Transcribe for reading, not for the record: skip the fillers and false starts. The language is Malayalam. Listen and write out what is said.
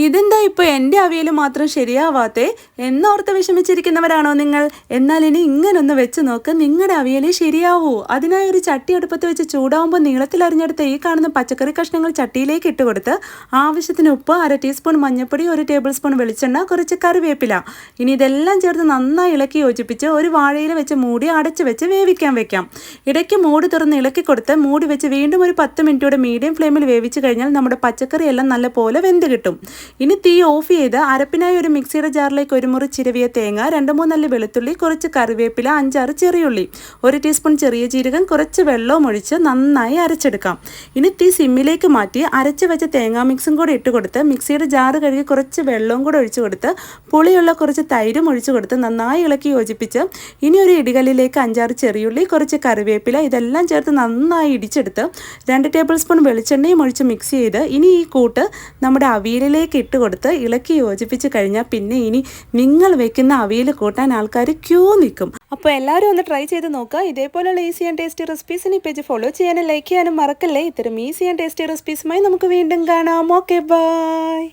ഇതെന്താ ഇപ്പോൾ എൻ്റെ അവിയൽ മാത്രം ശരിയാവാത്തേ എന്നോർത്ത് വിഷമിച്ചിരിക്കുന്നവരാണോ നിങ്ങൾ? എന്നാൽ ഇനി ഇങ്ങനൊന്ന് വെച്ച് നോക്ക്, നിങ്ങളുടെ അവിയലേ ശരിയാവൂ. അതിനായി ഒരു ചട്ടി അടുപ്പത്ത് വെച്ച് ചൂടാവുമ്പോൾ നീളത്തിൽ അരിഞ്ഞെടുത്ത് ഈ കാണുന്ന പച്ചക്കറി കഷ്ണങ്ങൾ ചട്ടിയിലേക്ക് ഇട്ട് കൊടുത്ത് ആവശ്യത്തിന് ഉപ്പ്, 1/2 ടീസ്പൂൺ മഞ്ഞൾപ്പൊടി, 1 ടേബിൾ സ്പൂൺ വെളിച്ചെണ്ണ, കുറച്ച് കറിവേപ്പില. ഇനി ഇതെല്ലാം ചേർത്ത് നന്നായി ഇളക്കി യോജിപ്പിച്ച് ഒരു വാഴയില വെച്ച് മൂടി അടച്ച് വെച്ച് വേവിക്കാൻ വെക്കാം. ഇടയ്ക്ക് മൂടി തുറന്ന് ഇളക്കി കൊടുത്ത് മൂടി വെച്ച് വീണ്ടും ഒരു 10 മിനിറ്റോടെ മീഡിയം ഫ്ലെയിമിൽ വേവിച്ച് കഴിഞ്ഞാൽ നമ്മുടെ പച്ചക്കറി എല്ലാം നല്ലപോലെ വെന്ത് കിട്ടും. ഇനി തീ ഓഫ് ചെയ്ത് അരപ്പിനായി ഒരു മിക്സിയുടെ ജാറിലേക്ക് 1 മുറി ചിരവിയ തേങ്ങ, 2-3 അല്ലി വെളുത്തുള്ളി, കുറച്ച് കറിവേപ്പില, 5-6 ചെറിയുള്ളി, 1 ടീസ്പൂൺ ചെറിയ ജീരകം, കുറച്ച് വെള്ളവും ഒഴിച്ച് നന്നായി അരച്ചെടുക്കാം. ഇനി തീ സിമ്മിലേക്ക് മാറ്റി അരച്ച് വെച്ച തേങ്ങാ മിക്സും കൂടി ഇട്ട് കൊടുത്ത് മിക്സിയുടെ ജാറ് കഴുകി കുറച്ച് വെള്ളവും കൂടെ ഒഴിച്ചു കൊടുത്ത് പുളിയുള്ള കുറച്ച് തൈരും ഒഴിച്ചു കൊടുത്ത് നന്നായി ഇളക്കി യോജിപ്പിച്ച് ഇനി ഒരു ഇടികല്ലിലേക്ക് 5-6 ചെറിയുള്ളി, കുറച്ച് കറിവേപ്പില ഇതെല്ലാം ചേർത്ത് നന്നായി ഇടിച്ചെടുത്ത് 2 ടേബിൾ സ്പൂൺ വെളിച്ചെണ്ണയും ഒഴിച്ച് മിക്സ് ചെയ്ത് ഇനി ഈ കൂട്ട് നമ്മുടെ അവിയലിലേക്ക് ഇട്ട് കൊടുത്ത് ഇളക്കി യോജിപ്പിച്ച് കഴിഞ്ഞാൽ പിന്നെ ഇനി നിങ്ങൾ വെക്കുന്ന അവിയൽ കൂട്ടാൻ ആൾക്കാർ ക്യൂ നിൽക്കും. അപ്പോൾ എല്ലാവരും ഒന്ന് ട്രൈ ചെയ്ത് നോക്കുക. ഇതേപോലെയുള്ള ഈസി ആൻഡ് ടേസ്റ്റി റെസിപ്പീസിന് ഈ പേജ് ഫോളോ ചെയ്യാനും ലൈക്ക് ചെയ്യാനും മറക്കല്ലേ. ഇത്തരം ഈസി ആൻഡ് ടേസ്റ്റി റെസിപ്പീസുമായി നമുക്ക് വീണ്ടും കാണാം. Okay, by.